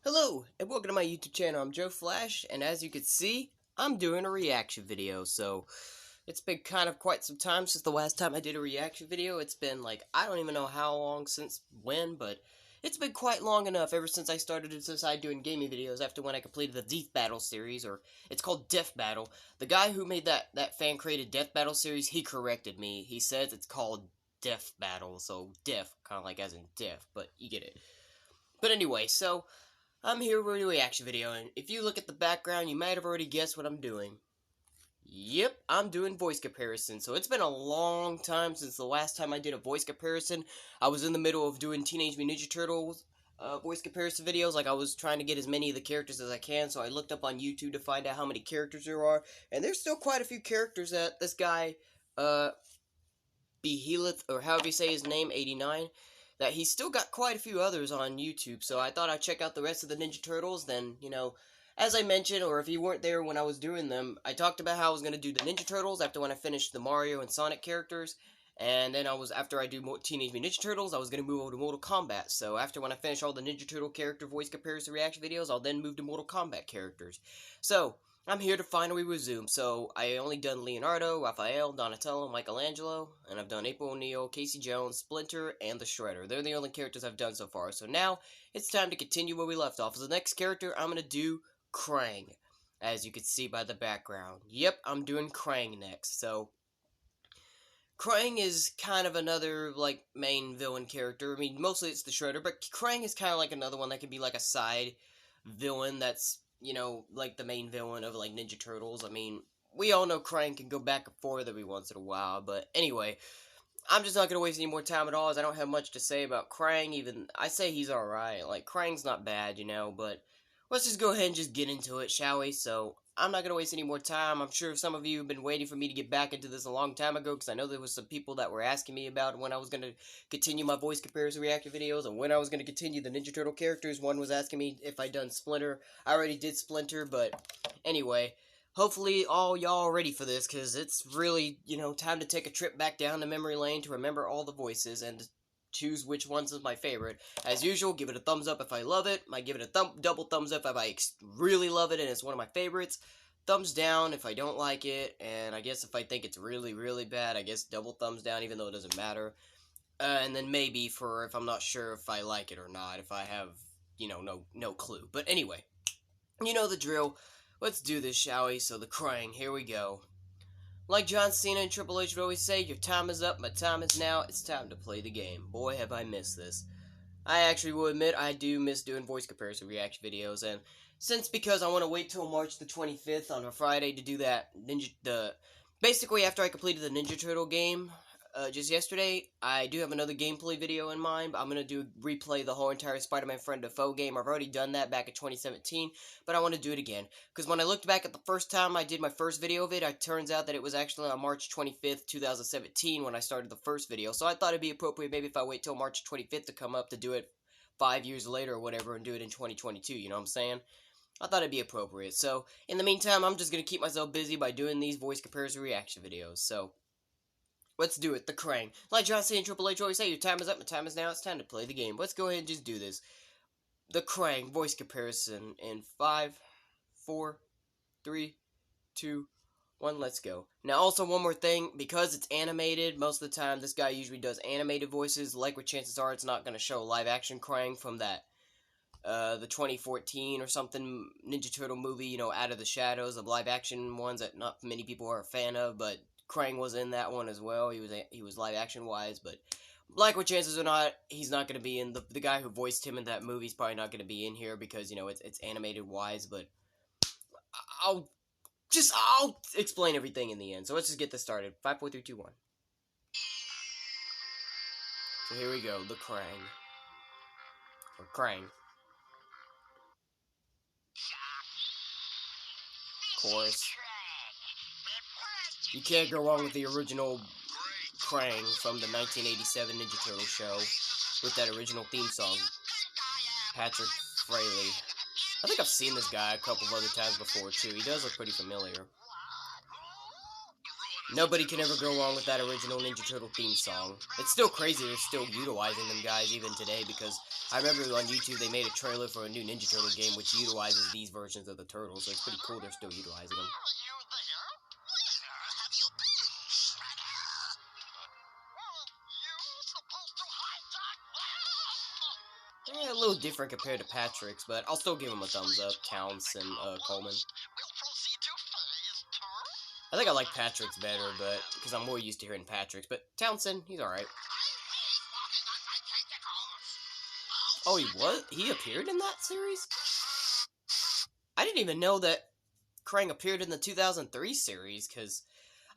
Hello, and welcome to my YouTube channel. I'm Joe Flash, and as you can see, I'm doing a reaction video. So, it's been kind of quite some time since the last time I did a reaction video. It's been like, I don't even know how long since when, but it's been quite long enough ever since I started to decide doing gaming videos after when I completed the Death Battle series, or it's called Death Battle. The guy who made that fan-created Death Battle series, he corrected me. He says it's called Death Battle, so death, kind of like as in death, but you get it. But anyway, so I'm here with a reaction video, and if you look at the background, you might have already guessed what I'm doing. Yep, I'm doing voice comparison. So it's been a long time since the last time I did a voice comparison. I was in the middle of doing Teenage Mutant Ninja Turtles voice comparison videos. Like, I was trying to get as many of the characters as I can, so I looked up on YouTube to find out how many characters there are. And there's still quite a few characters that this guy, Beheelith, or however you say his name, 89, that he's still got quite a few others on YouTube, so I thought I'd check out the rest of the Ninja Turtles. Then, as I mentioned, or if you weren't there when I was doing them, I talked about how I was going to do the Ninja Turtles after when I finished the Mario and Sonic characters, and then after I do Teenage Mutant Ninja Turtles, I was going to move over to Mortal Kombat. So after when I finish all the Ninja Turtle character voice comparison reaction videos, I'll then move to Mortal Kombat characters. So, I'm here to finally resume. So, I only done Leonardo, Raphael, Donatello, Michelangelo, and I've done April O'Neil, Casey Jones, Splinter, and the Shredder. They're the only characters I've done so far. So now, it's time to continue where we left off. As the next character, I'm going to do Krang, as you can see by the background. Yep, I'm doing Krang next. So, Krang is kind of another, like, main villain character. I mean, mostly it's the Shredder, but Krang is kind of like another one that could be like a side villain that's, like the main villain of, like, Ninja Turtles. I mean, we all know Krang can go back and forth every once in a while, but anyway, I'm just not going to waste any more time at all, as I don't have much to say about Krang. Even, I say he's alright. Like, Krang's not bad, but let's just go ahead and just get into it, shall we? So, I'm not going to waste any more time. I'm sure some of you have been waiting for me to get back into this a long time ago, because I know there was some people that were asking me about when I was going to continue my voice comparison reaction videos, and when I was going to continue the Ninja Turtle characters. One was asking me if I'd done Splinter. I already did Splinter, but anyway, hopefully all y'all are ready for this, because it's really, time to take a trip back down the memory lane to remember all the voices and choose which ones is my favorite. As usual, give it a thumbs up if I love it. Might give it a double thumbs up if I really love it and it's one of my favorites. Thumbs down if I don't like it, and I guess if I think it's really, really bad, I guess double thumbs down even though it doesn't matter. And then maybe for if I'm not sure if I like it or not, if I have, no clue. But anyway, you know the drill. Let's do this, shall we? So the Krang, here we go. Like John Cena and Triple H would always say, your time is up, my time is now, it's time to play the game. Boy, have I missed this. I actually will admit I do miss doing voice comparison reaction videos, and because I want to wait till March the 25th on a Friday to do that basically after I completed the Ninja Turtle game, just yesterday, I do have another gameplay video in mind. I'm going to replay the whole entire Spider-Man Friend Defoe game. I've already done that back in 2017, but I want to do it again. Because when I looked back at the first time I did my first video of it, it turns out that it was actually on March 25th, 2017 when I started the first video. So I thought it'd be appropriate maybe if I wait till March 25th to come up to do it 5 years later or whatever and do it in 2022, you know what I'm saying? I thought it'd be appropriate. So, in the meantime, I'm just going to keep myself busy by doing these voice comparison reaction videos. So, let's do it, the Krang. Like John Cena and Triple H always say, your time is up, my time is now, it's time to play the game. Let's go ahead and just do this. The Krang voice comparison in 5, 4, 3, 2, 1, let's go. Now, also, one more thing, because it's animated, most of the time, this guy usually does animated voices, like chances are it's not going to show live-action Krang from that, the 2014 or something Ninja Turtle movie, Out of the Shadows, of live-action ones that not many people are a fan of, but Krang was in that one as well. He was live action wise, but like what chances are not, he's not going to be in the guy who voiced him in that movie is probably not going to be in here because it's animated wise. But I'll explain everything in the end. So let's just get this started. 5, 4, 3, 2, 1. So here we go. The Krang, or Krang. Chorus. You can't go wrong with the original Krang from the 1987 Ninja Turtle show with that original theme song. Patrick Fraley. I think I've seen this guy a couple of other times before too. He does look pretty familiar. Nobody can ever go wrong with that original Ninja Turtle theme song. It's still crazy they're still utilizing them guys even today, because I remember on YouTube they made a trailer for a new Ninja Turtle game which utilizes these versions of the Turtles, so it's pretty cool they're still utilizing them. Yeah, a little different compared to Patrick's, but I'll still give him a thumbs up, Counts and Coleman. I think I like Patrick's better, but because I'm more used to hearing Patrick's. But Townsend, he's alright. Oh, he was? He appeared in that series? I didn't even know that Krang appeared in the 2003 series, because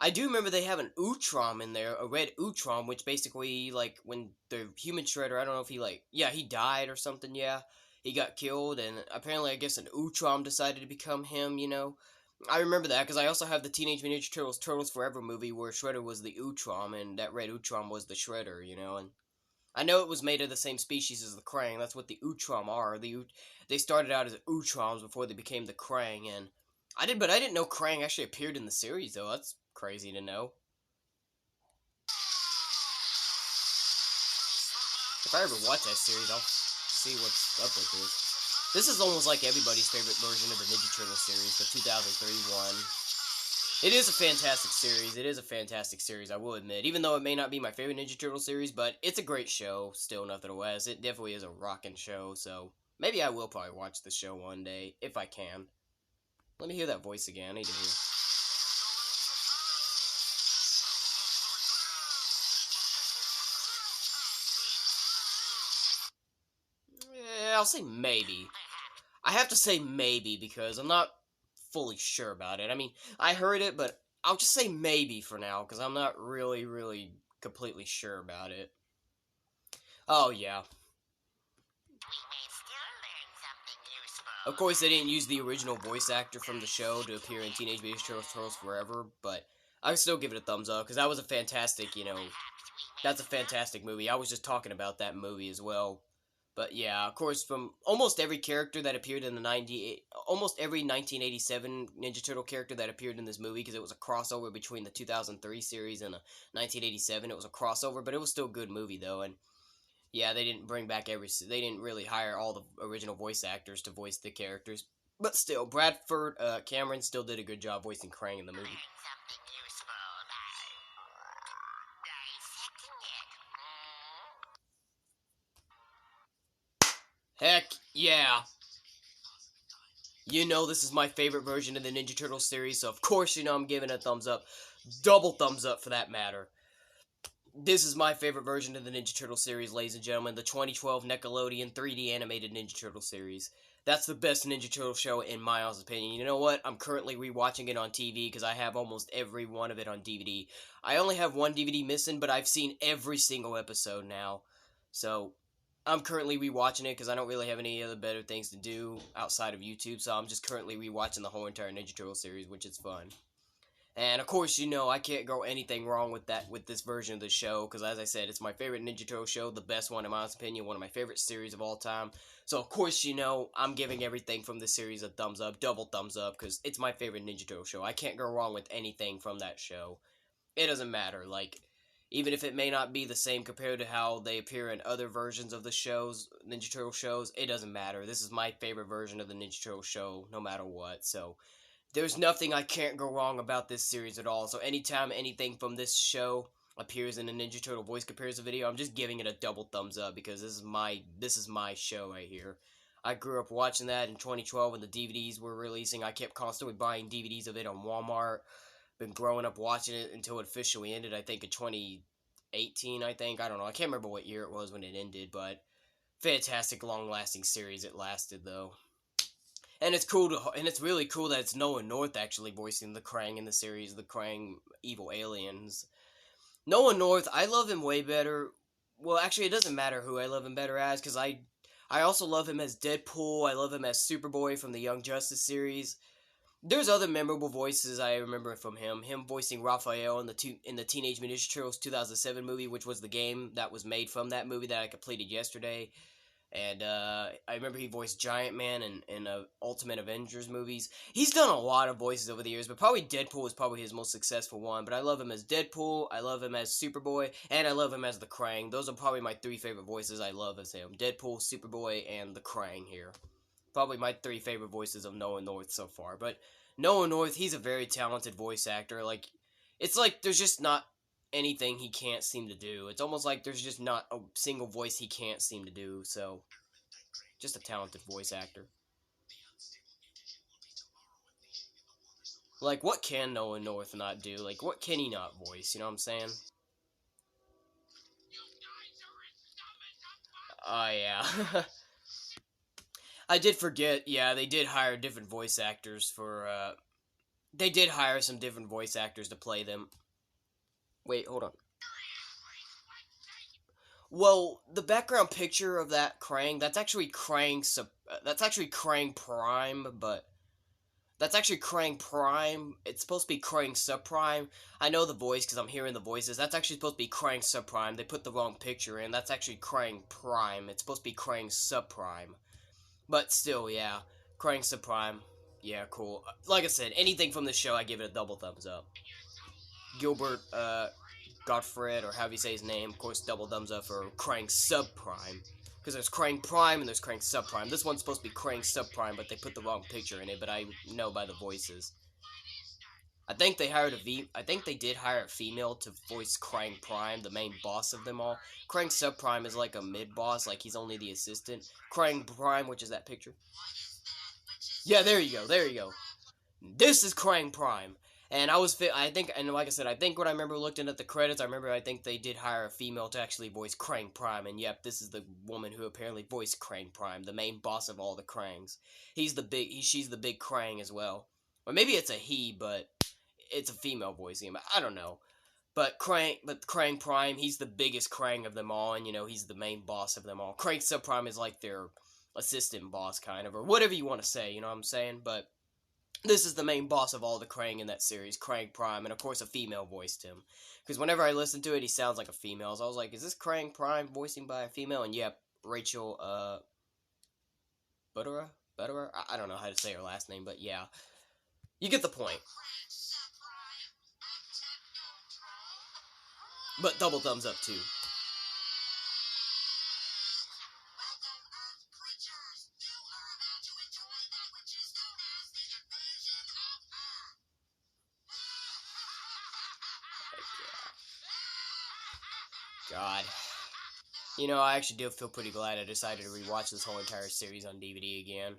I do remember they have an Utrom in there, a red Utrom, which basically, like, when the human Shredder, I don't know if he, like, yeah, he died or something, yeah. He got killed, and apparently, I guess, an Utrom decided to become him, you know. I remember that, because I also have the Teenage Mutant Ninja Turtles Turtles Forever movie, where Shredder was the Utrom, and that red Utrom was the Shredder, you know, and I know it was made of the same species as the Krang, that's what the Utrom are. They started out as Utroms before they became the Krang, and I didn't know Krang actually appeared in the series, though. That's crazy to know. If I ever watch that series, I'll see what's up with this. This is almost like everybody's favorite version of the Ninja Turtle series, the 2031. It is a fantastic series. It is a fantastic series, I will admit. Even though it may not be my favorite Ninja Turtle series, but it's a great show, still nonetheless. It definitely is a rockin' show, so maybe I will probably watch the show one day, if I can. Let me hear that voice again. I need to hear. Yeah, I'll say maybe. I have to say maybe because I'm not fully sure about it. I mean, I heard it, but I'll just say maybe for now because I'm not really completely sure about it. Oh, yeah. Of course, they didn't use the original voice actor from the show to appear in Teenage Mutant Ninja Turtles Turtles Forever, but I would still give it a thumbs up because that was a fantastic, you know, that's a fantastic movie. I was just talking about that movie as well. But yeah, of course, from almost every character that appeared in almost every 1987 Ninja Turtle character that appeared in this movie, because it was a crossover between the 2003 series and the 1987. It was a crossover, but it was still a good movie though. And yeah, they didn't bring back they didn't really hire all the original voice actors to voice the characters, but still, Bradford Cameron still did a good job voicing Krang in the movie. Heck yeah. You know this is my favorite version of the Ninja Turtle series, so of course you know I'm giving it a thumbs up. Double thumbs up for that matter. This is my favorite version of the Ninja Turtle series, ladies and gentlemen. The 2012 Nickelodeon 3D animated Ninja Turtle series. That's the best Ninja Turtle show in my honest opinion. You know what? I'm currently rewatching it on TV because I have almost every one of it on DVD. I only have one DVD missing, but I've seen every single episode now. So, I'm currently rewatching it because I don't really have any other better things to do outside of YouTube, so I'm just currently rewatching the whole entire Ninja Turtle series, which is fun. And of course, you know, I can't go anything wrong with this version of the show, because as I said, it's my favorite Ninja Turtle show, the best one in my opinion, one of my favorite series of all time. So of course, you know, I'm giving everything from this series a thumbs up, double thumbs up, because it's my favorite Ninja Turtle show. I can't go wrong with anything from that show. It doesn't matter, like, even if it may not be the same compared to how they appear in other versions of the shows, Ninja Turtle shows, it doesn't matter. This is my favorite version of the Ninja Turtle show, no matter what, so there's nothing I can't go wrong about this series at all. So anytime anything from this show appears in a Ninja Turtle voice comparison video, I'm just giving it a double thumbs up because this is my show right here. I grew up watching that in 2012 when the DVDs were releasing. I kept constantly buying DVDs of it on Walmart. Been growing up watching it until it officially ended, I think in 2018, I think. I don't know. I can't remember what year it was when it ended, but fantastic long-lasting series it lasted though. And it's really cool that it's Nolan North actually voicing the Krang in the series, the Krang evil aliens. Nolan North, I love him way better. Well, actually, it doesn't matter who I love him better as, because I also love him as Deadpool. I love him as Superboy from the Young Justice series. There's other memorable voices I remember from him. Him voicing Raphael in the Teenage Mutant Ninja Turtles 2007 movie, which was the game that was made from that movie that I completed yesterday. And I remember he voiced Giant Man in Ultimate Avengers movies. He's done a lot of voices over the years, but probably Deadpool is probably his most successful one. But I love him as Deadpool, I love him as Superboy, and I love him as the Krang. Those are probably my three favorite voices I love as him. Deadpool, Superboy, and the Krang here. Probably my three favorite voices of Noah North so far. But Noah North, he's a very talented voice actor. Like, it's like there's just not anything he can't seem to do. It's almost like there's just not a single voice he can't seem to do. So, just a talented voice actor. Like, what can Noah North not do? Like, what can he not voice? You know what I'm saying? Oh, yeah. I did forget, yeah, they did hire different voice actors for, they did hire some different voice actors to play them. Wait, hold on. Well, the background picture of that Krang, that's actually Krang Prime, but that's actually Krang Prime. It's supposed to be Krang Subprime. I know the voice because I'm hearing the voices. That's actually supposed to be Krang Subprime. They put the wrong picture in. That's actually Krang Prime. It's supposed to be Krang Subprime. But still, yeah. Krang Subprime. Yeah, cool. Like I said, anything from this show, I give it a double thumbs up. Gilbert, Gottfried, or however you say his name, of course, double thumbs up for Krang Subprime. Because there's Krang Prime and there's Krang Subprime. This one's supposed to be Krang Subprime, but they put the wrong picture in it, but I know by the voices. I think they did hire a female to voice Krang Prime, the main boss of them all. Krang Subprime is like a mid-boss, like he's only the assistant. Krang Prime, which is that picture. Yeah, there you go. This is Krang Prime. And I think like I said, I think when I remember looking at the credits, I think they did hire a female to actually voice Krang Prime, and yep, this is the woman who apparently voiced Krang Prime, the main boss of all the Krangs. She's the big Krang as well. Or maybe it's a he, but it's a female voicing him. I don't know. But Krang Prime, he's the biggest Krang of them all, and he's the main boss of them all. Krang Subprime is like their assistant boss, kind of, or whatever you want to say, you know what I'm saying? But this is the main boss of all the Krang in that series, Krang Prime, and of course a female voiced him. Because whenever I listen to it, he sounds like a female, so I was like, is this Krang Prime voicing by a female? And yep, Rachel, Butterer? I don't know how to say her last name, but yeah. You get the point. But double thumbs up, too. God. I actually do feel pretty glad I decided to rewatch this whole entire series on DVD again.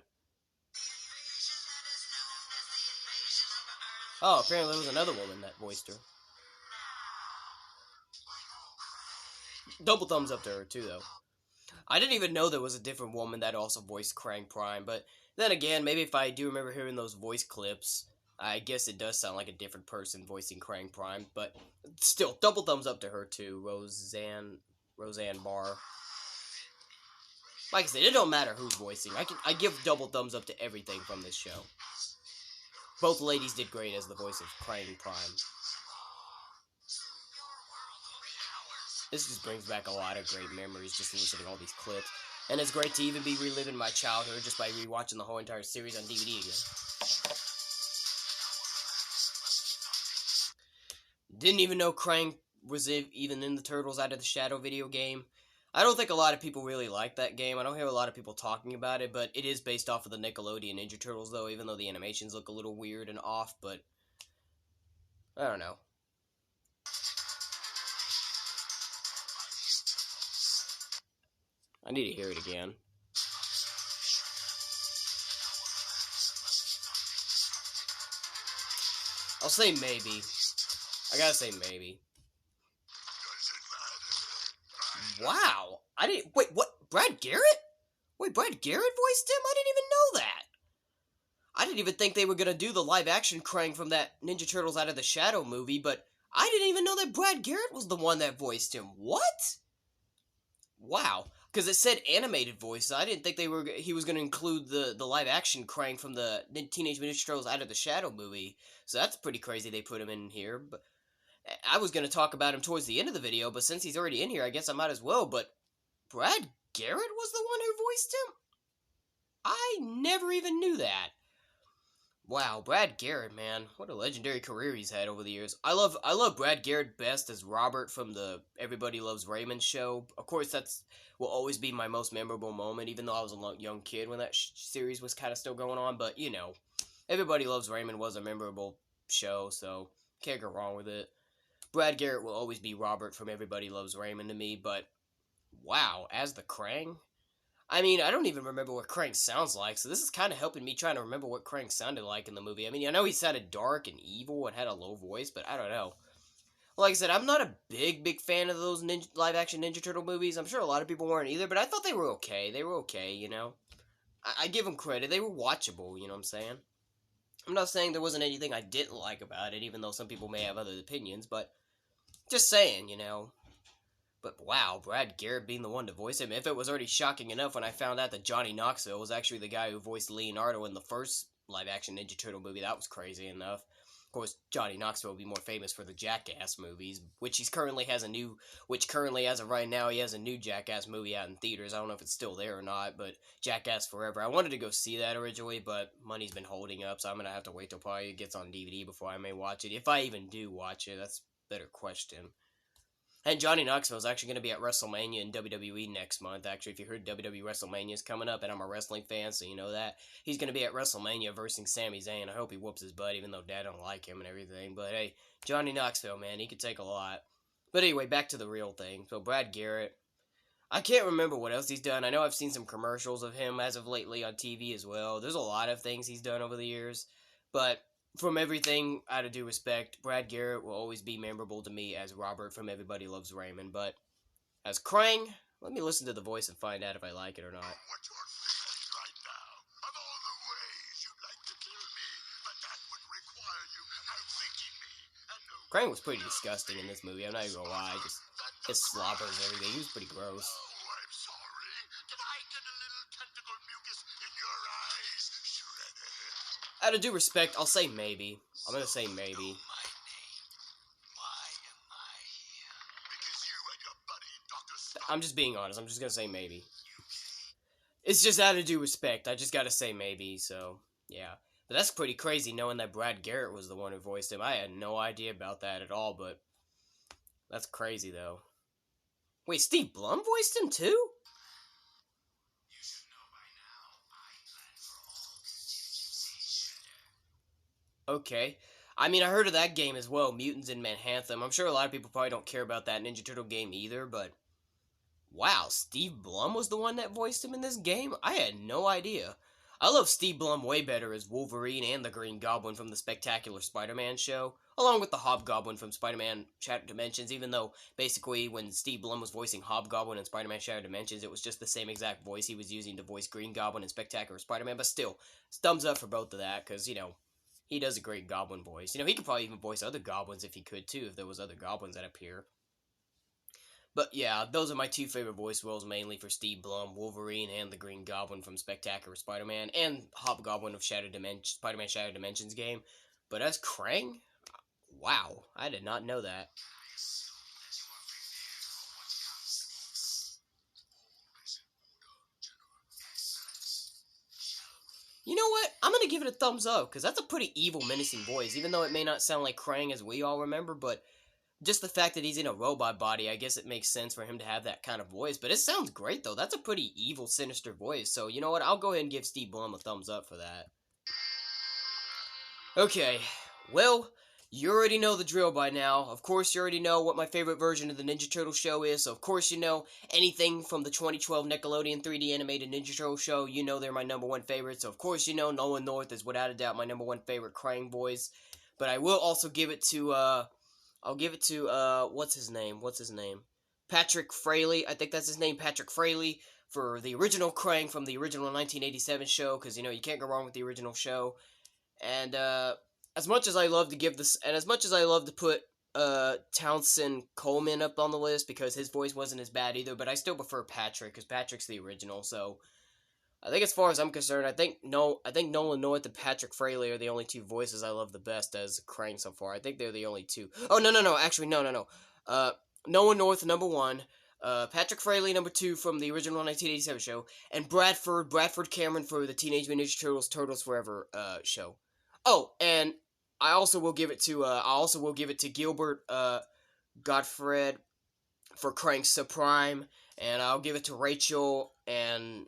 Oh, apparently there was another woman that voiced her. Double thumbs up to her, too, though. I didn't even know there was a different woman that also voiced Krang Prime, but then again, maybe if I do remember hearing those voice clips, I guess it does sound like a different person voicing Krang Prime, but still, double thumbs up to her, too, Roseanne Barr. Like I said, it don't matter who's voicing. I give double thumbs up to everything from this show. Both ladies did great as the voice of Krang Prime. This just brings back a lot of great memories just listening to all these clips. And it's great to even be reliving my childhood just by rewatching the whole entire series on DVD again. Didn't even know Krang was even in the Turtles Out of the Shadow video game. I don't think a lot of people really like that game. I don't hear a lot of people talking about it, but it is based off of the Nickelodeon Ninja Turtles, though, even though the animations look a little weird and off, but I don't know. I need to hear it again. I'll say maybe. I gotta say maybe. Wow! Wait, what? Brad Garrett? Wait, Brad Garrett voiced him? I didn't even know that! I didn't even think they were gonna do the live-action Krang from that Ninja Turtles Out of the Shadow movie, but I didn't even know that Brad Garrett was the one that voiced him. What? Wow. Because it said animated voices. I didn't think he was going to include the live-action Krang from the Teenage Mutant Ninja Turtles Out of the Shadow movie. So that's pretty crazy they put him in here. But I was going to talk about him towards the end of the video, but since he's already in here, I guess I might as well. But Brad Garrett was the one who voiced him? I never even knew that. Wow, Brad Garrett, man, what a legendary career he's had over the years. I love Brad Garrett best as Robert from the Everybody Loves Raymond show. Of course, that's will always be my most memorable moment, even though I was a young kid when that series was kind of still going on. But you know, Everybody Loves Raymond was a memorable show, so can't go wrong with it. Brad Garrett will always be Robert from Everybody Loves Raymond to me. But wow, as the Krang. I mean, I don't even remember what Krang sounds like, so this is kind of helping me trying to remember what Krang sounded like in the movie. I mean, I know he sounded dark and evil and had a low voice, but I don't know. Like I said, I'm not a big fan of those live-action Ninja Turtle movies. I'm sure a lot of people weren't either, but I thought they were okay. They were okay, you know? I give them credit. They were watchable, you know what I'm saying? I'm not saying there wasn't anything I didn't like about it, even though some people may have other opinions, but just saying, you know? But wow, Brad Garrett being the one to voice him. If it was already shocking enough when I found out that Johnny Knoxville was actually the guy who voiced Leonardo in the first live-action Ninja Turtle movie, that was crazy enough. Of course, Johnny Knoxville will be more famous for the Jackass movies, which currently as of right now, he has a new Jackass movie out in theaters. I don't know if it's still there or not, but Jackass Forever. I wanted to go see that originally, but money's been holding up, so I'm going to have to wait till probably it gets on DVD before I may watch it. If I even do watch it, that's a better question. And Johnny Knoxville is actually going to be at WrestleMania in WWE next month. Actually, if you heard WWE WrestleMania is coming up, and I'm a wrestling fan, so you know that. He's going to be at WrestleMania versus Sami Zayn. I hope he whoops his butt, even though Dad don't like him and everything. But hey, Johnny Knoxville, man, he could take a lot. But anyway, back to the real thing. So Brad Garrett, I can't remember what else he's done. I know I've seen some commercials of him as of lately on TV as well. There's a lot of things he's done over the years. But from everything, out of due respect, Brad Garrett will always be memorable to me as Robert from Everybody Loves Raymond. But as Krang, let me listen to the voice and find out if I like it or not. What you're thinking right now, of all the ways you'd like to kill me, but that would require you outthinking me. Krang was pretty disgusting in this movie, I'm not even gonna lie. Just his slobbers and everything, he was pretty gross. Oh, I'm sorry. Did I get a little tentacle mucus in your eyes, Shredder? Out of due respect, I'll say maybe. I'm gonna say maybe. I'm just being honest. I'm just gonna say maybe. It's just out of due respect. I just gotta say maybe, so, yeah. But that's pretty crazy knowing that Brad Garrett was the one who voiced him. I had no idea about that at all, but that's crazy, though. Wait, Steve Blum voiced him, too? You should know by now, I plan for all contingencies, Shredder. Okay. I mean, I heard of that game as well, Mutants in Manhattan. I'm sure a lot of people probably don't care about that Ninja Turtle game either, but wow, Steve Blum was the one that voiced him in this game? I had no idea. I love Steve Blum way better as Wolverine and the Green Goblin from the Spectacular Spider-Man show, along with the Hobgoblin from Spider-Man Shattered Dimensions, even though basically when Steve Blum was voicing Hobgoblin in Spider-Man Shattered Dimensions, it was just the same exact voice he was using to voice Green Goblin in Spectacular Spider-Man, but still, thumbs up for both of that, because, you know, he does a great Goblin voice. You know, he could probably even voice other Goblins if he could, too, if there was other Goblins that appear. But yeah, those are my two favorite voice roles, mainly for Steve Blum, Wolverine, and the Green Goblin from Spectacular Spider-Man, and Hobgoblin of Spider-Man Shattered Dimensions game. But as Krang? Wow, I did not know that. You know what? I'm gonna give it a thumbs up, because that's a pretty evil, menacing voice, even though it may not sound like Krang as we all remember, but just the fact that he's in a robot body, I guess it makes sense for him to have that kind of voice. But it sounds great, though. That's a pretty evil, sinister voice. So, you know what? I'll go ahead and give Steve Blum a thumbs up for that. Okay, well, you already know the drill by now. Of course, you already know what my favorite version of the Ninja Turtle show is. So, of course, you know anything from the 2012 Nickelodeon 3D animated Ninja Turtle show. You know they're my number one favorite. So, of course, you know Nolan North is without a doubt my number one favorite Krang voice. But I will also give it to, I'll give it to, what's his name? Patrick Fraley. I think that's his name, Patrick Fraley, for the original Krang from the original 1987 show, because, you know, you can't go wrong with the original show. And, as much as I love to give this, and as much as I love to put, Townsend Coleman up on the list, because his voice wasn't as bad either, but I still prefer Patrick, because Patrick's the original, so I think as far as I'm concerned, I think Nolan North and Patrick Fraley are the only two voices I love the best as Krang so far. I think they're the only two. Oh, no. Actually, no. Nolan North, number one. Patrick Fraley, number 2 from the original 1987 show, and Bradford Cameron for the Teenage Mutant Ninja Turtles Turtles Forever show. Oh, and I also will give it to Gilbert Gottfried for Krang Supreme, and I'll give it to Rachel, and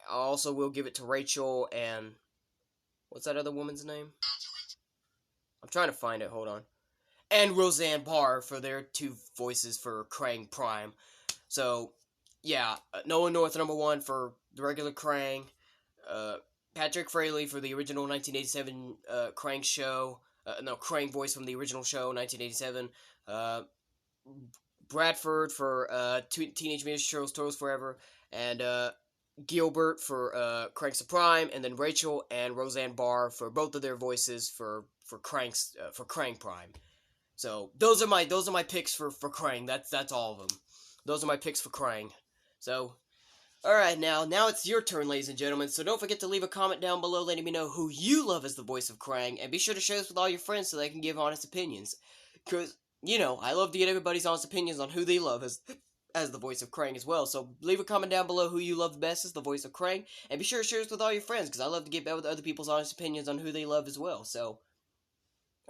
I also will give it to Rachel and what's that other woman's name? I'm trying to find it. Hold on. And Roseanne Barr for their 2 voices for Krang Prime. So, yeah, Noah North number 1 for the regular Krang, Patrick Fraley for the original 1987 Krang show, Krang voice from the original show 1987, Bradford for Teenage Mutant Ninja Turtles Turtles Forever, and Gilbert for Krang Supreme, and then Rachel and Roseanne Barr for both of their voices for Krang Prime. So those are my picks for Krang. That's all of them. Those are my picks for Krang. So, alright, now it's your turn, ladies and gentlemen, so don't forget to leave a comment down below letting me know who you love as the voice of Krang, and be sure to share this with all your friends so they can give honest opinions. Because, you know, I love to get everybody's honest opinions on who they love as the voice of Krang as well, so leave a comment down below who you love the best as the voice of Krang, and be sure to share this with all your friends, because I love to get other people's honest opinions on who they love as well, so...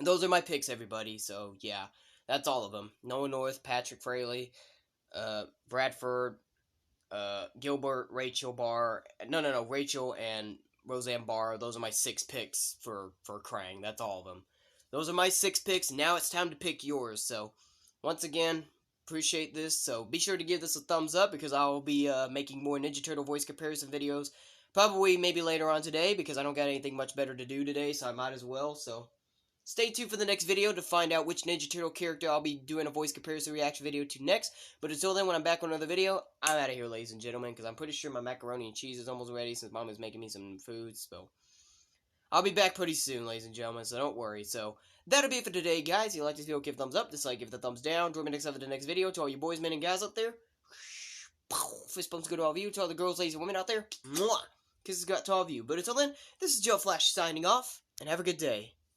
those are my picks, everybody, so, yeah, that's all of them. Noah North, Patrick Fraley, Bradford, Gilbert, Rachel Barr, Rachel and Roseanne Barr. Those are my 6 picks for Krang. That's all of them. Those are my 6 picks. Now it's time to pick yours. So, once again, appreciate this. So, be sure to give this a thumbs up because I will be making more Ninja Turtle voice comparison videos. Probably maybe later on today because I don't got anything much better to do today, so I might as well. So, stay tuned for the next video to find out which Ninja Turtle character I'll be doing a voice comparison reaction video to next. But until then, when I'm back on another video, I'm out of here, ladies and gentlemen, because I'm pretty sure my macaroni and cheese is almost ready since Mom is making me some food. So, I'll be back pretty soon, ladies and gentlemen, so don't worry. So, that'll be it for today, guys. If you like this video, give a thumbs up. Dislike, give it a thumbs down. Join me next time for the next video. To all you boys, men, and guys out there, fist bumps go to all of you. To all the girls, ladies, and women out there, mwah! Kisses got to all of you. But until then, this is Joe Flash signing off, and have a good day.